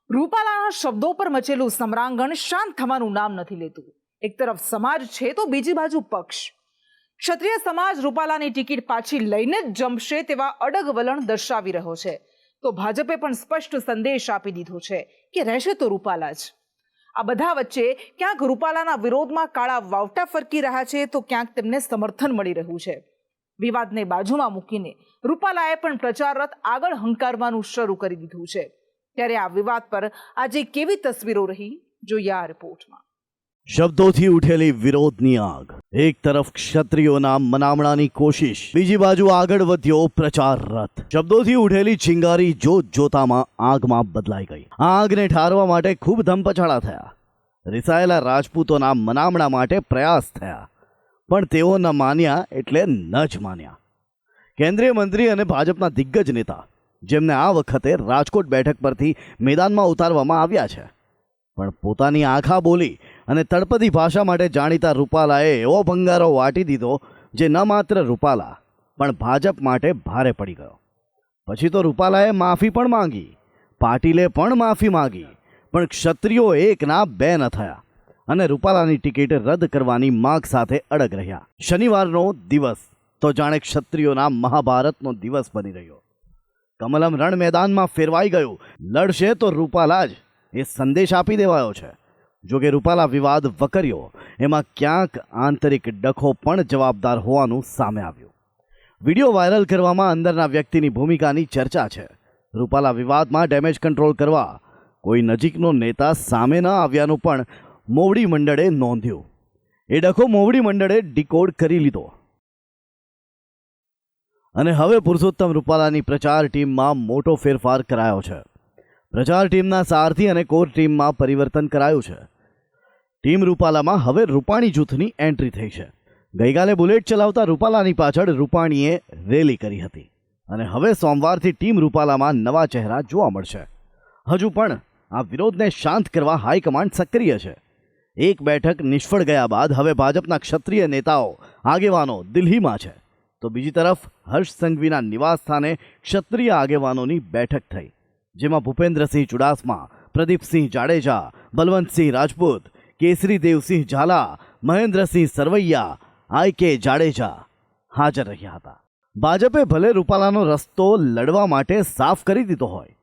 રૂપાલાના શબ્દો પર મચેલું સમરાંગણ શાંત થવાનું નામ નથી લેતું. એક તરફ સમાજ છે તો બીજી બાજુ પક્ષ. ક્ષત્રિય સમાજ રૂપાલાની ટિકિટ પાછી લઈને જ જંપશે તેવા અડગ વલણ દર્શાવી રહ્યો છે. તો ભાજપે પણ સ્પષ્ટ સંદેશ આપી દીધો છે કે રહેશે તો રૂપાલા જ. આ બધા વચ્ચે ક્યાંક રૂપાલાના વિરોધમાં કાળા વાવટા ફરકી રહ્યા છે તો ક્યાંક તેમને સમર્થન મળી રહ્યું છે. વિવાદને બાજુમાં મૂકીને રૂપાલાએ પણ પ્રચાર રથ આગળ હંકારવાનું શરૂ કરી દીધું છે. ત્યારે આ વિવાદ પર આજે કેવી તસવીરો રહી જોઈએ આ રિપોર્ટમાં. શબ્દોથી ઉઠેલી વિરોધની આગ. એક તરફ ક્ષત્રિયોના મનામણાની કોશિશ, બીજી બાજુ આગળ વધ્યો પ્રચાર રથ. શબ્દોથી ઉઠેલી ચિંગારી જોત જોતામાં આગમાં બદલાઈ ગઈ. આ આગને ઠારવા માટે ખૂબ ધમપછાડા થયા. રિસાયેલા રાજપૂતોના મનામણા માટે પ્રયાસ થયા, પણ તેઓ ન માન્યા એટલે ન જ માન્યા. કેન્દ્રીય મંત્રી અને ભાજપના દિગ્ગજ નેતા, જેમને આ વખતે રાજકોટ બેઠક પરથી મેદાનમાં ઉતારવામાં આવ્યા છે, પણ પોતાની આખા બોલી અને તળપદી ભાષા માટે જાણીતા રૂપાલાએ એવો ભંગારો વાટી દીધો જે ન માત્ર રૂપાલા પણ ભાજપ માટે ભારે પડી ગયો. પછી તો રૂપાલાએ માફી પણ માંગી, પાટીલે પણ માફી માંગી, પણ ક્ષત્રિયો એકના બે ન થયા અને રૂપાલાની ટિકિટ રદ કરવાની માંગ સાથે અડગ રહ્યા. શનિવારનો દિવસ તો જાણે ક્ષત્રિયોના મહાભારતનો દિવસ બની રહ્યો. કમલમ રણ મેદાનમાં ફેરવાઈ ગયું. લડશે તો રૂપાલા જ, એ સંદેશ આપી દેવાયો છે. જો કે રૂપાલા વિવાદ વકર્યો એમાં ક્યાંક આંતરિક ડખો પણ જવાબદાર હોવાનું સામે આવ્યું. વિડીયો વાયરલ કરવામાં અંદરના વ્યક્તિની ભૂમિકાની ચર્ચા છે. રૂપાલા વિવાદમાં ડેમેજ કંટ્રોલ કરવા કોઈ નજીકનો નેતા સામે ન આવ્યાનું પણ મોવડી મંડળે નોંધ્યું. એ ડખો મોવડી મંડળે ડિકોડ કરી લીધો અને હવે પુરુષોત્તમ રૂપાલાની પ્રચાર ટીમમાં મોટો ફેરફાર કરાયો છે. પ્રચાર ટીમના સારથી અને કોર ટીમમાં પરિવર્તન કરાયું છે. ટીમ રૂપાલામાં હવે રૂપાણી જૂથની એન્ટ્રી થઈ છે. ગઈકાલે બુલેટ ચલાવતા રૂપાલાની પાછળ રૂપાણીએ રેલી કરી હતી અને હવે સોમવારથી ટીમ રૂપાલામાં નવા ચહેરા જોવા મળશે. હજુ પણ આ વિરોધને શાંત કરવા હાઈકમાન્ડ સક્રિય છે. એક બેઠક નિષ્ફળ ગયા બાદ હવે ભાજપના ક્ષત્રિય નેતાઓ, આગેવાનો દિલ્હીમાં છે, તો બીજી તરફ હર્ષ સંઘવીના નિવાસ સ્થાને ક્ષત્રિય આગેવાનોની બેઠક થઈ, જેમાં ભૂપેન્દ્રસિંહ ચુડાસમા, પ્રદીપસિંહ જાડેજા, બલવંતસિંહ રાજપૂત, કેસરી દેવસિંહ ઝાલા, મહેન્દ્રસિંહ સરવૈયા, આઈ.કે. જાડેજા હાજર રહ્યા હતા. ભાજપે ભલે રૂપાલાનો રસ્તો લડવા માટે સાફ કરી દીધો હોય,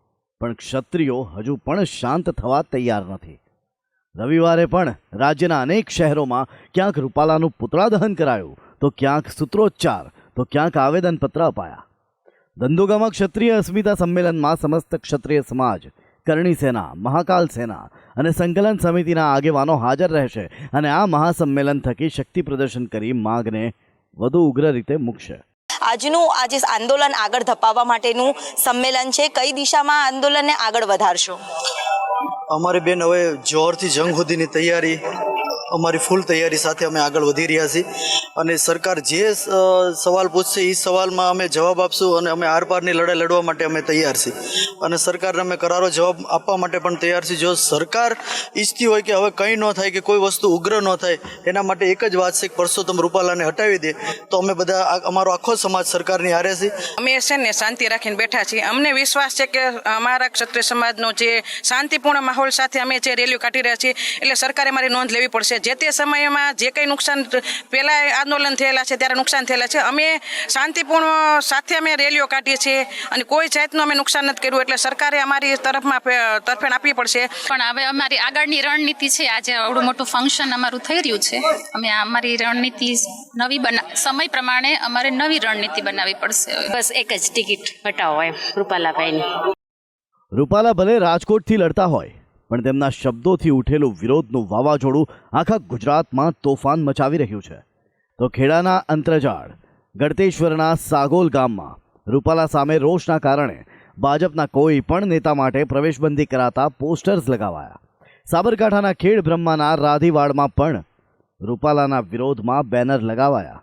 પણ ક્ષત્રિયો હજુ પણ શાંત થવા તૈયાર નથી. રવિવારે પણ રાજ્યના અનેક શહેરોમાં ક્યાંક રૂપાલાનું પુતળા દહન કરાયું, તો ક્યાંક સૂત્રોચ્ચાર, તો ક્યાંક આવેદનપત્ર અપાયા. ધંધુકામાં ક્ષત્રિય અસ્મિતા સંમેલનમાં સમસ્ત ક્ષત્રિય સમાજ, કરણી સેના, મહાકાલ સેના અને સંકલન સમિતિના આગેવાનો હાજર રહેશે અને આ મહાસંમેલન થકી શક્તિ પ્રદર્શન કરી માંગને વધુ ઉગ્ર રીતે મૂકશે. આજનું આજે આંદોલન આગળ ધપાવવા માટેનું સંમેલન છે. કઈ દિશામાં આંદોલનને આગળ વધારશો? અમારી બેન હવે જોરથી જંગ સુધીની તૈયારી, અમારી ફૂલ તૈયારી સાથે અમે આગળ વધી રહ્યા છીએ અને સરકાર જે સવાલ પૂછશે એ સવાલમાં અમે જવાબ આપશું અને અમે આરપારની લડાઈ લડવા માટે અમે તૈયાર છીએ અને સરકારને અમે કરારો જવાબ આપવા માટે પણ તૈયાર છીએ. જો સરકાર ઈચ્છતી હોય કે હવે કંઈ ન થાય, કે કોઈ વસ્તુ ઉગ્ર ન થાય, એના માટે એક જ વાત છે કે પરસોત્તમ રૂપાલાને હટાવી દે, તો અમે બધા અમારો આખો સમાજ સરકારની હારે છે. અમે છે ને શાંતિ રાખીને બેઠા છીએ. અમને વિશ્વાસ છે કે અમારા ક્ષત્રિય સમાજનો જે શાંતિપૂર્ણ માહોલ સાથે અમે જે રેલીઓ કાઢી રહ્યા છીએ, એટલે સરકારે મારી નોંધ લેવી પડશે. જે તે સમયમાં જે કંઈ નુકસાન પહેલાં આંદોલન થયેલા છે ત્યારે નુકસાન થયેલા છે, અમે શાંતિપૂર્ણ સાથે અમે રેલીઓ કાઢીએ છીએ અને કોઈ જાતનું અમે નુકસાન નથી કર્યું, એટલે સરકારે અમારી તરફેણ આપવી પડશે. પણ હવે અમારી આગળની રણનીતિ છે. આજે આવડું મોટું ફંક્શન અમારું થઈ રહ્યું છે, અમે અમારી રણનીતિ નવી સમય પ્રમાણે અમારે નવી રણનીતિ બનાવવી પડશે. બસ એક જ ટિકિટ હટાવો એમ રૂપાલાભાઈની. રૂપાલા ભલે રાજકોટથી લડતા હોય, પણ તેમના શબ્દોથી ઉઠેલું વિરોધનું વાવાઝોડું આખા ગુજરાતમાં તોફાન મચાવી રહ્યું છે. તો ખેડાના અંતરજાળ, ગળતેશ્વરના સાગોલ ગામમાં રૂપાલા સામે રોષના કારણે ભાજપના કોઈ પણ નેતા માટે પ્રવેશબંધી કરાતા પોસ્ટર્સ લગાવાયા. સાબરકાંઠાના ખેડ બ્રહ્માના રાધીવાડમાં પણ રૂપાલાના વિરોધમાં બેનર લગાવાયા.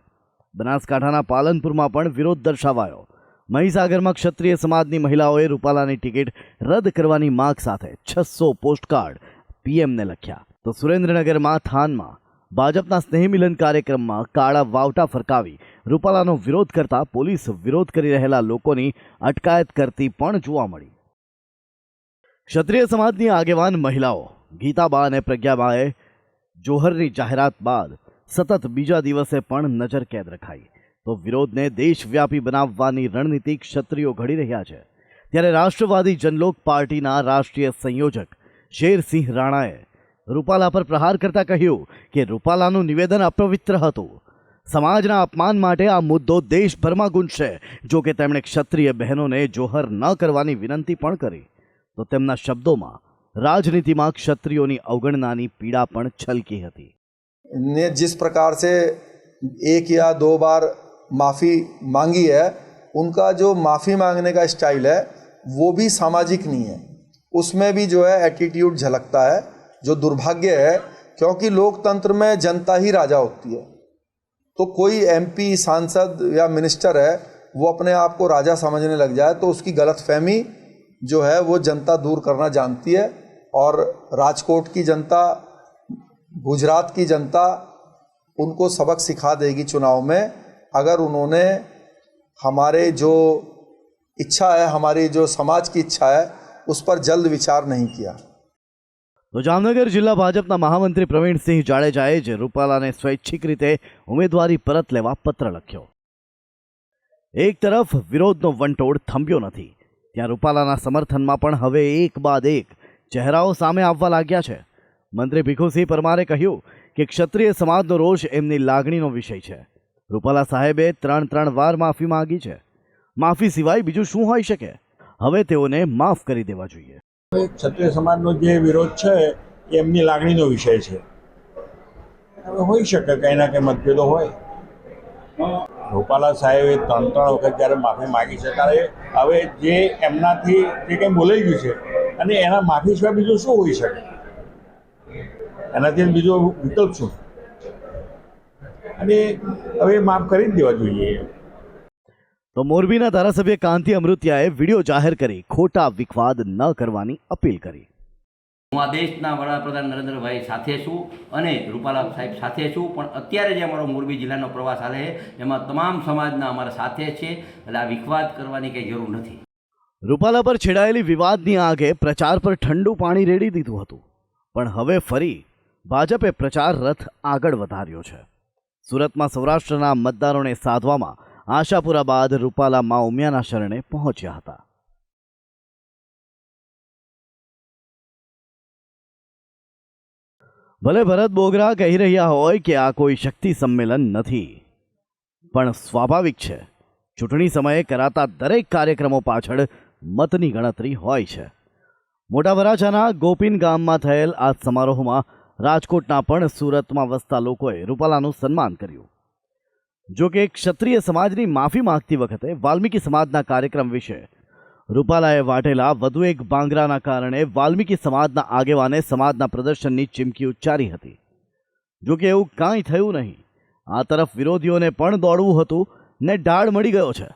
બનાસકાંઠાના પાલનપુરમાં પણ વિરોધ દર્શાવાયો. મહીસાગરમાં ક્ષત્રિય સમાજની મહિલાઓએ રૂપાલાની ટિકિટ રદ કરવાની માંગ સાથે 600 પોસ્ટકાર્ડ પીએમને લખ્યા. તો સુરેન્દ્રનગરમાં થાનમાં ભાજપના સ્નેહમિલન કાર્યક્રમમાં કાળા વાવટા ફરકાવી રૂપાલાનો વિરોધ કરતા પોલીસ વિરોધ કરી રહેલા લોકોની અટકાયત કરતી પણ જોવા મળી. ક્ષત્રિય સમાજની આગેવાન મહિલાઓ ગીતાબા અને પ્રજ્ઞાબાએ જોહરની જાહેરાત બાદ સતત બીજા દિવસે પણ નજરકેદ રખાઈ તો વિરોધને દેશવ્યાપી બનાવવાની રણનીતિ ક્ષત્રિયો ઘડી રહ્યા છે. ત્યારે રાષ્ટ્રવાદી જનલોક પાર્ટીના રાષ્ટ્રીય સંયોજક શેરસિંહ રાણાએ રૂપાલા પર પ્રહાર કરતા કહ્યું કે રૂપાલાનું નિવેદન અપવિત્ર હતું. સમાજના અપમાન માટે આ મુદ્દો દેશભરમાં ગુંજશે. જો કે તેમણે ક્ષત્રિય બહેનોને જોહર ન કરવાની વિનંતી પણ કરી તો તેમના શબ્દોમાં રાજનીતિમાં ક્ષત્રિયોની અવગણનાની પીડા પણ છલકી હતી. ने जिस प्रकार से एक या दो बार माफ़ी मांगी है, उनका जो माफ़ी मांगने का स्टाइल है वो भी सामाजिक नहीं है. उसमें भी जो है एटीट्यूड झलकता है, जो दुर्भाग्य है, क्योंकि लोकतंत्र में जनता ही राजा होती है. तो कोई एमपी, सांसद या मिनिस्टर है वो अपने आप को राजा समझने लग जाए तो उसकी गलतफहमी जो है वो जनता दूर करना जानती है. और राजकोट की जनता, गुजरात की जनता उनको सबक सिखा देगी चुनाव में, अगर उन्होंने हमारे जो इच्छा है, हमारी जो समाज की इच्छा है, उस पर जल्द विचार नहीं किया. તો જામનગર જિલ્લા ભાજપના મહામંત્રી પ્રવીણસિંહ જાડેજાએ જે રૂપાલાને સ્વૈચ્છિક રીતે ઉમેદવારી પરત લેવા પત્ર લખ્યો. એક તરફ વિરોધનો વંટોળ થંભ્યો નથી, ત્યાં રૂપાલાના સમર્થનમાં પણ હવે એક બાદ એક ચહેરાઓ સામે આવવા લાગ્યા છે. મંત્રી ભીખુસિંહ પરમારે કહ્યું કે ક્ષત્રિય સમાજનો રોષ એમની લાગણીનો વિષય છે. રૂપાલા સાહેબે 3 વાર માફી માંગી છે. માફી સિવાય બીજું શું હોઈ શકે? હવે તેઓને માફ કરી દેવા જોઈએ. ક્ષત્રિય સમાજનો જે વિરોધ છે એ એમની લાગણીનો વિષય છે. હવે હોઈ શકે કંઈ ના કંઈ મતભેદો હોય. રૂપાલા સાહેબે 3 વખત જ્યારે માફી માગી છે ત્યારે હવે જે એમનાથી જે કંઈ બોલાઈ ગયું છે અને એના માફી સિવાય બીજું શું હોઈ શકે? એનાથી બીજો વિકલ્પ શું? અને હવે માફ કરી જ દેવા જોઈએ. તો મોરબીના ધારાસભ્ય કાંતિ અમૃતિયાએ વિડીયો જાહેર કરી ખોટા વિવાદ ન કરવાની અપીલ કરી. હું આ દેશના વડાપ્રધાન નરેન્દ્રભાઈ સાથે છું અને રૂપાલા સાહેબ સાથે છું, પણ અત્યારે જે અમારો મોરબી જિલ્લાનો પ્રવાસ હાલે છે એમાં તમામ સમાજના અમારા સાથે છે, એટલે આ વિવાદ કરવાની કંઈ જરૂર નથી. રૂપાલા પર છેડાયેલી વિવાદની આગે પ્રચાર પર ઠંડુ પાણી રેડી દીધું હતું, પણ હવે ફરી ભાજપે પ્રચાર રથ આગળ વધાર્યો છે. સુરતમાં સૌરાષ્ટ્રના મતદારોને સાધવામાં આશાપુરા બાદ રૂપાલા મા ઉમિયાના શરણે પહોંચ્યા હતા. ભલે ભરત બોગરા કહી રહ્યા હોય કે આ કોઈ શક્તિ સંમેલન નથી, પણ સ્વાભાવિક છે, ચૂંટણી સમયે કરાતા દરેક કાર્યક્રમો પાછળ મતની ગણતરી હોય છે. મોટા વરાછાના ગોપીન ગામમાં થયેલ આ સમારોહમાં રાજકોટના પણ સુરતમાં વસતા લોકોએ રૂપાલાનું સન્માન કર્યું. જો કે ક્ષત્રિય સમાજની માફી માંગતી વખતે વાલ્મીકી સમાજના કાર્યક્રમ વિશે રૂપાલાએ વાટેલા વધુ એક બાંગરાના કારણે વાલ્મીકી સમાજના આગેવાને સમાજના પ્રદર્શનની ચીમકી ઉચ્ચારી હતી. જો કે એવું કાંઈ થયું નહીં. આ તરફ વિરોધીઓને પણ દોડવું હતું ને ઢાળ મળી ગયો છે.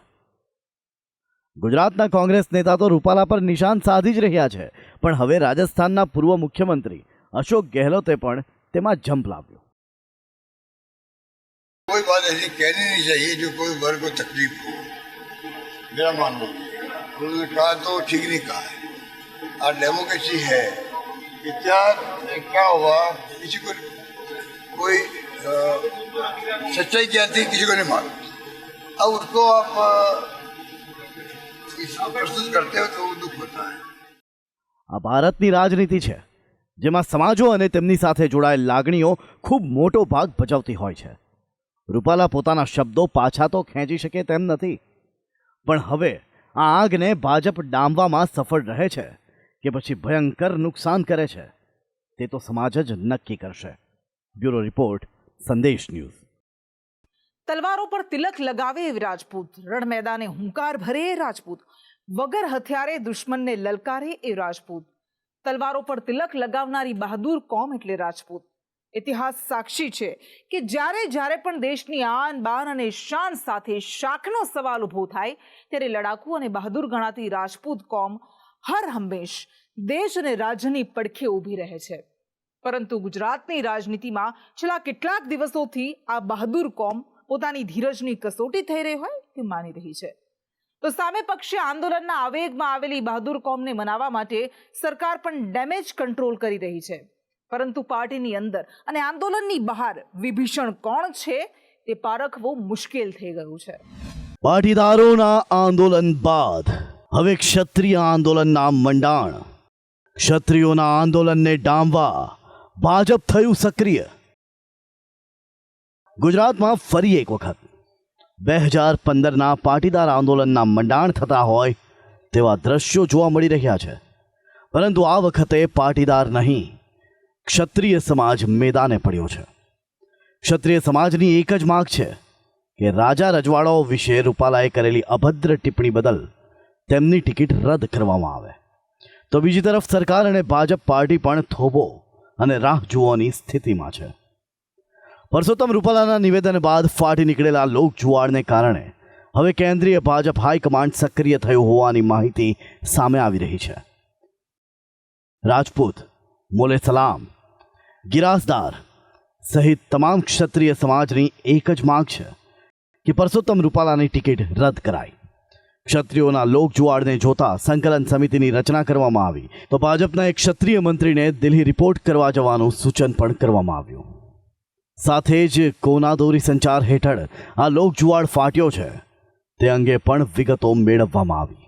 ગુજરાતના કોંગ્રેસ નેતા તો રૂપાલા પર નિશાન સાધી જ રહ્યા છે, પણ હવે રાજસ્થાનના પૂર્વ મુખ્યમંત્રી अशोक गहलोते पण तेમાં जंप लाव्यो. कोई बात ऐसी कहनी नहीं चाहिए जो कोई वर्ग को तकलीफ हो, मेरा मानना. उन्होंने कहा तो ठीक नहीं कहा है. और डेमोक्रेसी है कि क्या हुआ, किसी को कोई सच्चाई क्या थी किसी को नहीं मालूम. अब उसको आप प्रस्तुत करते हो तो दुख होता है. આ ભારતની રાજનીતિ છે, જેમાં સમાજો અને તેમની સાથે જોડાયેલ લાગણીઓ ખૂબ મોટો ભાગ ભજવતી હોય છે. રૂપાલા પોતાના શબ્દો પાછા તો ખેંચી શકે તેમ નથી, પણ હવે આ આગને ભાજપ ડામવામાં સફળ રહે છે કે પછી ભયંકર નુકસાન કરે છે, તે તો સમાજ જ નક્કી કરશે. બ્યુરો રિપોર્ટ, સંદેશ ન્યૂઝ. તલવારો પર તિલક લગાવે એવી રાજપૂત, રણ મેદાને હુંકાર ભરે એ રાજપૂત, વગર હથિયારે દુશ્મનને લલકારે એ રાજપૂત. તલવારો પર તિલક લગાવનારી બહાદુર કોમ એટલે રાજપૂત. ઇતિહાસ સાક્ષી છે કે જ્યારે પણ દેશની આન બાન અને શાન સાથે શાખનો સવાલ ઊભો થાય ત્યારે લડાકુ અને બહાદુર ગણાતી રાજપૂત કોમ હર હંમેશ દેશ અને રાજ્યની પડખે ઊભી રહે છે. પરંતુ ગુજરાતની રાજનીતિમાં છેલ્લા કેટલાક દિવસોથી આ બહાદુર કોમ પોતાની ધીરજની કસોટી થઈ રહી હોય તે માની રહી છે. તો સામે પક્ષે આંદોલનના આવેગમાં આવેલી બહાદુર કોમને મનાવવા માટે સરકાર પણ ડેમેજ કંટ્રોલ કરી રહી છે, પરંતુ પાર્ટીની અંદર અને આંદોલનની બહાર વિભીષણ કોણ છે તે પારખવું મુશ્કેલ થઈ ગયું છે. પાટીદારોના આંદોલન બાદ હવે ક્ષત્રિય આંદોલનના મંડાણ. ક્ષત્રિયોના આંદોલનને ડામવા ભાજપ થયું સક્રિય. ગુજરાતમાં ફરી એક વખત 2015ના પાટીદાર આંદોલનના મંડાણ થતા હોય તેવા દ્રશ્યો જોવા મળી રહ્યા છે, પરંતુ આ વખતે પાટીદાર નહીં, ક્ષત્રિય સમાજ મેદાને પડ્યો છે. ક્ષત્રિય સમાજની એક જ માંગ છે કે રાજા રજવાડાઓ વિશે રૂપાલાએ કરેલી અભદ્ર ટિપ્પણી બદલ તેમની ટિકિટ રદ કરવામાં આવે. તો બીજી તરફ સરકાર અને ભાજપ પાર્ટી પણ થોભો અને રાહ જોવાની સ્થિતિમાં છે. પરસોત્તમ રૂપાલાના નિવેદન બાદ ફાટી નીકળેલા લોકજુવાળને કારણે હવે કેન્દ્રીય ભાજપ હાઈકમાન્ડ સક્રિય થયું હોવાની માહિતી સામે આવી રહી છે. રાજપૂત, મોલે સલામ, ગિરાસદાર સહિત તમામ ક્ષત્રિય સમાજની એક જ માંગ છે કે પરસોત્તમ રૂપાલાની ટિકિટ રદ કરાય. ક્ષત્રિયોના લોકજુવાળને જોતા સંકલન સમિતિની રચના કરવામાં આવી, તો ભાજપના એક ક્ષત્રિય મંત્રીને દિલ્હી રિપોર્ટ કરવા જવાનું સૂચન પણ કરવામાં આવ્યું. સાથે જ કોનાદોરી સંચાર હેઠળ આ લોકજુવાળ ફાટ્યો છે તે અંગે પણ વિગતો મેળવવામાં આવી.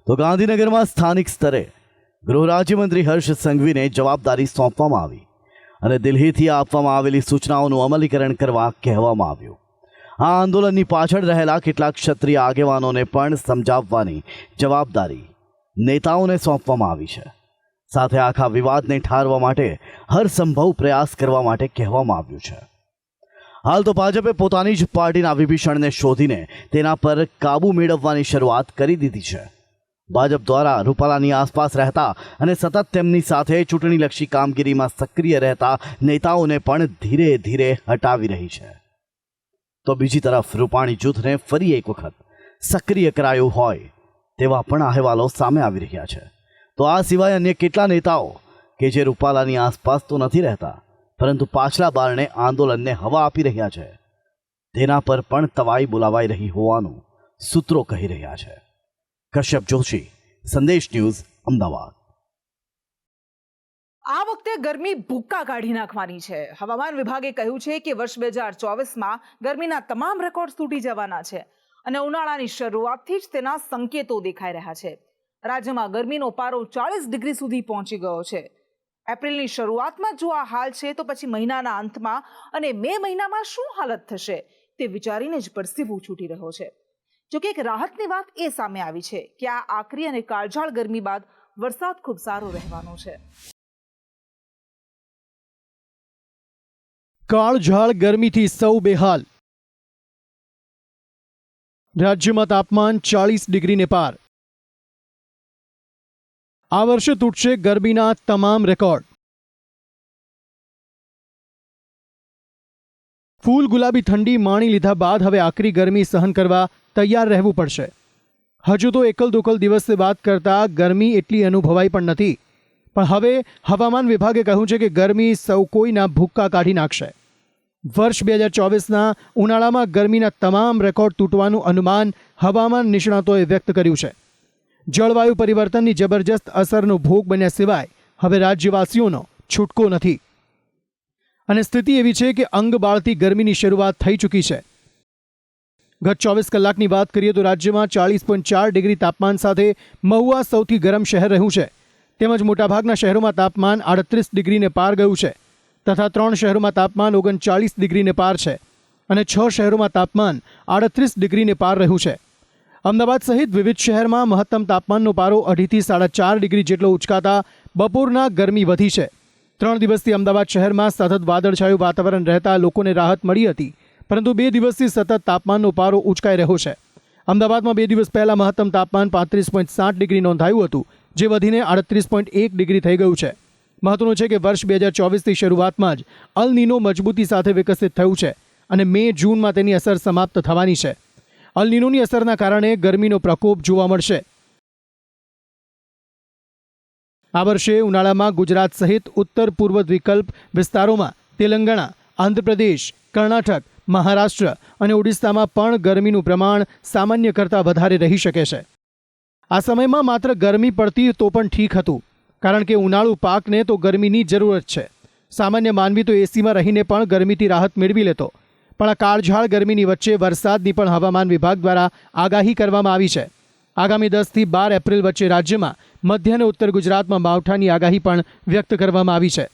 તો ગાંધીનગરમાં સ્થાનિક સ્તરે ગૃહ રાજ્યમંત્રી હર્ષ સંઘવીને જવાબદારી સોંપવામાં આવી અને દિલ્હીથી આપવામાં આવેલી સૂચનાઓનું અમલીકરણ કરવા કહેવામાં આવ્યું. આ આંદોલનની પાછળ રહેલા કેટલાક ક્ષત્રિય આગેવાનોને પણ સમજાવવાની જવાબદારી નેતાઓને સોંપવામાં આવી છે. સાથે આખા વિવાદને ઠારવા માટે હરસંભવ પ્રયાસ કરવા માટે કહેવામાં આવ્યું છે. હાલ તો ભાજપે પોતાની જ પાર્ટીના વિભીષણને શોધીને તેના પર કાબૂ મેળવવાની શરૂઆત કરી દીધી છે. ભાજપ દ્વારા રૂપાલાની આસપાસ રહેતા અને સતત તેમની સાથે ચૂંટણીલક્ષી કામગીરીમાં સક્રિય રહેતા નેતાઓને પણ ધીરે ધીરે હટાવી રહી છે. તો બીજી તરફ રૂપાણી જૂથને ફરી એક વખત સક્રિય કરાયું હોય તેવા પણ અહેવાલો સામે આવી રહ્યા છે. તો આ સિવાય અન્ય કેટલા નેતાઓ કે જે રૂપાલાની આસપાસ તો નથી રહેતા, પરંતુ પાછલા બારણે આંદોલનને હવા આપી રહ્યા છે, તેના પર પણ તવાઈ બોલાવાઈ રહી હોવાનું સૂત્રો કહી રહ્યા છે. કશ્યપ જોશી, સંદેશ ન્યૂઝ, અમદાવાદ. આ વખતે ગરમી ભૂક્કા કાઢી નાખવાની છે. હવામાન વિભાગે કહ્યું છે કે વર્ષ 2024માં ગરમીના તમામ રેકોર્ડ તૂટી જવાના છે અને ઉનાળાની શરૂઆતથી જ તેના સંકેતો દેખાઈ રહ્યા છે. રાજ્યમાં ગરમીનો પારો 40 ડિગ્રી સુધી પહોંચી ગયો છે. એપ્રિલની શરૂઆતમાં જો આ હાલ છે તો પછી મહિનાના અંતમાં અને મે મહિનામાં શું હાલત થશે તે વિચારીને જ પરસેવો છૂટી રહ્યો છે. જોકે એક રાહતની વાત એ સામે આવી છે કે આ આકરી અને કાળઝાળ ગરમી બાદ વરસાદ ખૂબ સારો રહેવાનો છે. કાળઝાળ ગરમીથી સૌ બેહાલ. રાજ્યમાં તાપમાન 40 ડિગ્રીને પાર. આ વર્ષે તૂટશે ગરમીના તમામ રેકોર્ડ. ફૂલ ગુલાબી ઠંડી માણી લીધા બાદ હવે આકરી ગરમી સહન કરવા તૈયાર રહેવું પડશે. હજુ તો એકલ દોકલ દિવસે વાત કરતા ગરમી એટલી અનુભવાઈ પણ નથી, પણ હવે હવામાન વિભાગે કહ્યું છે કે ગરમી સૌ કોઈના ભૂક્કા કાઢી નાખશે. વર્ષ 2024ના ઉનાળામાં ગરમીના તમામ રેકોર્ડ તૂટવાનું અનુમાન હવામાન નિષ્ણાતોએ વ્યક્ત કર્યું છે. જળવાયુ પરિવર્તનની જબરજસ્ત અસરનો ભોગ બન્યા સિવાય હવે રાજ્યવાસીઓનો છૂટકો નથી અને સ્થિતિ એવી છે કે અંગ બાળતી ગરમીની શરૂઆત થઈ ચૂકી છે. ગત 24 કલાકની વાત કરીએ તો રાજ્યમાં 40.4 ડિગ્રી તાપમાન સાથે મહુવા સૌથી ગરમ શહેર રહ્યું છે, તેમજ મોટાભાગના શહેરોમાં તાપમાન 38 ડિગ્રીને પાર ગયું છે, તથા 3 શહેરોમાં તાપમાન 39 ડિગ્રીને પાર છે અને 6 શહેરોમાં તાપમાન 38 ડિગ્રીને પાર રહ્યું છે. અમદાવાદ સહિત વિવિધ શહેરમાં મહત્તમ તાપમાનનો પારો 2.5 થી 4.5 ડિગ્રી જેટલો ઉચકાતા બપોરના ગરમી વધી છે. 3 દિવસથી અમદાવાદ શહેરમાં સતત વાદળછાયું વાતાવરણ રહેતા લોકોને રાહત મળી હતી, પરંતુ 2 દિવસથી સતત તાપમાનનો પારો ઉચકાઈ રહ્યો છે. અમદાવાદમાં 2 દિવસ પહેલા મહત્તમ તાપમાન 35.7 ડિગ્રી નોંધાયું હતું, જે વધીને 38.1 ડિગ્રી થઈ ગયું છે. મહત્વનું છે કે વર્ષ 2024ની શરૂઆતમાં જ અલ નીનો મજબૂતી સાથે વિકસિત થયું છે અને મે જૂનમાં તેની અસર સમાપ્ત થવાની છે. અલ નીનોની અસરના કારણે ગરમીનો પ્રકોપ જોવા મળશે. આ વર્ષે ઉનાળામાં ગુજરાત સહિત ઉત્તર પૂર્વ દ્વીપકલ્પ વિસ્તારોમાં તેલંગાણા, આંધ્રપ્રદેશ, કર્ણાટક, મહારાષ્ટ્ર અને ઓડિશામાં પણ ગરમીનું પ્રમાણ સામાન્ય કરતાં વધારે રહી શકે છે. આ સમયમાં માત્ર ગરમી પડતી તો પણ ઠીક હતું, કારણ કે ઉનાળુ પાકને તો ગરમીની જરૂરત છે. સામાન્ય માનવી તો એસીમાં રહીને પણ ગરમીથી રાહત મેળવી લેતો, પણ આ કાળઝાળ ગરમીની વચ્ચે વરસાદની પણ હવામાન વિભાગ દ્વારા આગાહી કરવામાં આવી છે. આગામી 10 થી 12 એપ્રિલ વચ્ચે રાજ્યમાં મધ્ય અને उत्तर ગુજરાતમાં માવઠાની આગાહી પણ व्यक्त કરવામાં આવી છે.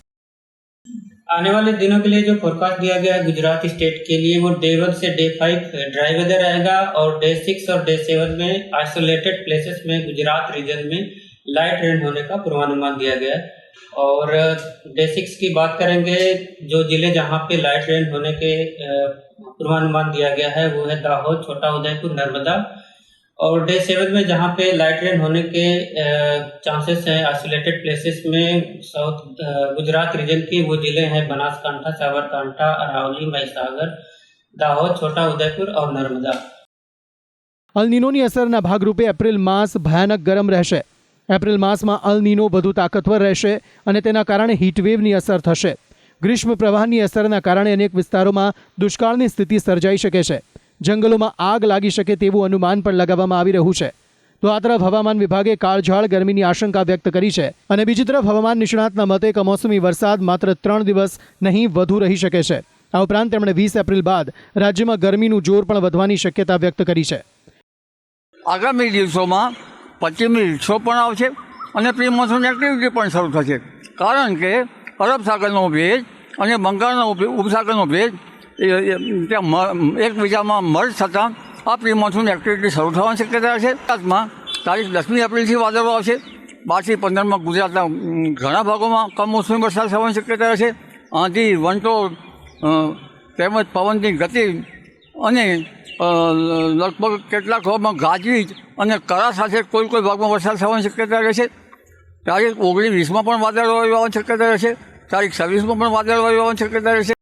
आने वाले दिनों के लिए जो फोरकास्ट दिया गया है गुजरात स्टेट के लिए वो डे 1 से डे 5 ड्राई वेदर रहेगा और डे 6 और डे 7 में आइसोलेटेड प्लेसेस में गुजरात रीजन में लाइट रेन होने का पूर्वानुमान दिया गया है. और डे 6 की बात करेंगे, जो जिले जहाँ पे लाइट रेन होने के पूर्वानुमान दिया गया है वो है दाहोद, छोटा उदयपुर, नर्मदा. और डे 7 में जहाँ पे लाइट रेन होने के चांसेस हैं आइसोलेटेड प्लेसेस में साउथ गुजरात रीजन के वो जिले हैं बनासकांठा, साबरकांठा, अरावली, महिसागर, दाहोद, छोटा उदयपुर और नर्मदा. અલ નીનોની અસરના ભાગરૂપે એપ્રિલ માસ ભયાનક ગરમ રહેશે. એપ્રિલ માસમાં અલ નીનો વધુ તાકતવર રહેશે અને તેના કારણે હીટવેવની અસર થશે. ગ્રીષ્મ પ્રવાહની અસરના કારણે અનેક વિસ્તારોમાં દુષ્કાળની સ્થિતિ સર્જાઈ શકે છે. જંગલોમાં આગ લાગી શકે તેવું અનુમાન પણ લગાવવામાં આવી રહ્યું છે. તો આ તરફ હવામાન વિભાગે કાળઝાળ ગરમીની આશંકા વ્યક્ત કરી છે અને બીજી તરફ હવામાન નિષ્ણાતના મતે કમોસમી વરસાદ માત્ર 3 દિવસ નહીં વધુ રહી શકે છે. આ ઉપરાંત તેમણે 20 એપ્રિલ બાદ રાજ્યમાં ગરમીનું જોર પણ વધવાની શક્યતા વ્યક્ત કરી છે. આગામી દિવસોમાં પશ્ચિમી વિક્ષોભ પણ આવશે અને પ્રી મોન્સૂન એક્ટિવિટી પણ શરૂ થશે, કારણ કે અરબ સાગરનો ભેજ અને બંગાળનો ઉપસાગરનો ભેજ એકબીજામાં મર્જ થતાં આ પ્રી મોન્સૂન એક્ટિવિટી શરૂ થવાની શક્યતા છે. ગુજરાતમાં તારીખ 10મી એપ્રિલથી વાદળો આવશે. 12 થી 15માં ગુજરાતના ઘણા ભાગોમાં કમોસમી વરસાદ થવાની શક્યતા છે. આંધી, વંટોળ તેમજ પવનની ગતિ અને લગભગ કેટલાક ભાગમાં ગાજવીજ અને કરા સાથે કોઈ ભાગમાં વરસાદ થવાની શક્યતા રહેશે. તારીખ 19-20માં પણ વાદળો આવવાની શક્યતા રહેશે. તારીખ 26માં પણ વાદળો આવવાની શક્યતા રહેશે.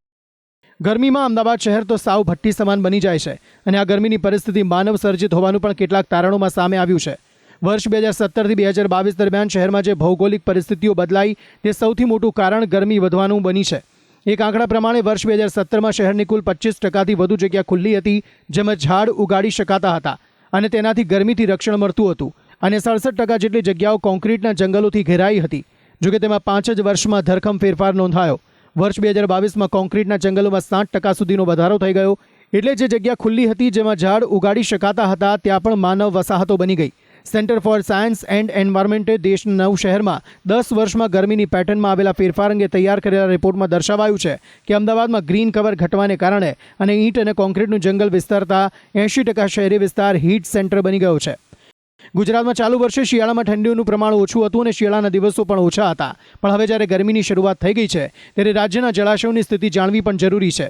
ગરમીમાં અમદાવાદ શહેર તો સાવ ભઠ્ઠી સમાન બની જાય છે અને આ ગરમીની પરિસ્થિતિ માનવ સર્જિત હોવાનું પણ કેટલાક તારણોમાં સામે આવ્યું છે. વર્ષ 2017 થી 2022 દરમિયાન શહેરમાં જે ભૌગોલિક પરિસ્થિતિઓ બદલાઈ તે સૌથી મોટું કારણ ગરમી વધવાનું બની છે. એક આંકડા પ્રમાણે વર્ષ 2017માં શહેરની કુલ 25%થી વધુ જગ્યા ખુલ્લી હતી, જેમાં ઝાડ ઉગાડી શકાતા હતા અને તેનાથી ગરમીથી રક્ષણ મળતું હતું, અને 67% જેટલી જગ્યાઓ કોન્ક્રીટના જંગલોથી ઘેરાઈ હતી. જોકે તેમાં 5 જ વર્ષમાં ધરખમ ફેરફાર નોંધાયો. વર્ષ 2022માં કોન્ક્રીટના જંગલોમાં 60% સુધીનો વધારો થઈ ગયો. એટલે જે જગ્યા ખુલ્લી હતી જેમાં ઝાડ ઉગાડી શકાતા હતા ત્યાં પણ માનવ વસાહતો બની ગઈ. સેન્ટર ફોર સાયન્સ એન્ડ એન્વાયરમેન્ટે દેશના 9 શહેરમાં 10 વર્ષમાં ગરમીની પેટર્નમાં આવેલા ફેરફાર અંગે તૈયાર કરેલા રિપોર્ટમાં દર્શાવાયું છે કે અમદાવાદમાં ગ્રીન કવર ઘટવાને કારણે અને ઈંટ અને કોન્ક્રીટનું જંગલ વિસ્તારતા 80% શહેરી વિસ્તાર હીટ સેન્ટર બની ગયો છે. ગુજરાતમાં ચાલુ વર્ષે શિયાળામાં ઠંડીનું પ્રમાણ ઓછું હતું અને શિયાળાના દિવસો પણ ઓછા હતા, પણ હવે જ્યારે ગરમીની શરૂઆત થઈ ગઈ છે ત્યારે રાજ્યના જળાશયોની સ્થિતિ જાણવી પણ જરૂરી છે.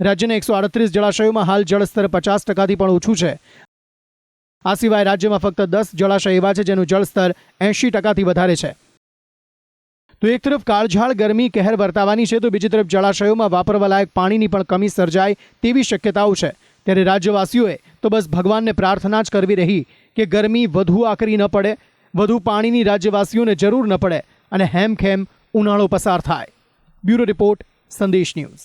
રાજ્યના 138 જળાશયોમાં હાલ જળસ્તર 50%થી પણ ઓછું છે. આ સિવાય રાજ્યમાં ફક્ત 10 જળાશય એવા છે જેનું જળસ્તર 80%થી વધારે છે. તો એક તરફ કાળઝાળ ગરમી કહેર વર્તાવાની છે તો બીજી તરફ જળાશયોમાં વાપરવા લાયક પાણીની પણ કમી સર્જાય તેવી શક્યતાઓ છે. ત્યારે રાજ્યવાસીઓએ તો બસ ભગવાનને પ્રાર્થના જ કરવી રહી કે ગરમી વધુ આકરી ન પડે, વધુ પાણીની રાજ્યવાસીઓને જરૂર ન પડે અને હેમખેમ ઉનાળો પસાર થાય. બ્યુરો રિપોર્ટ, સંદેશ ન્યૂઝ.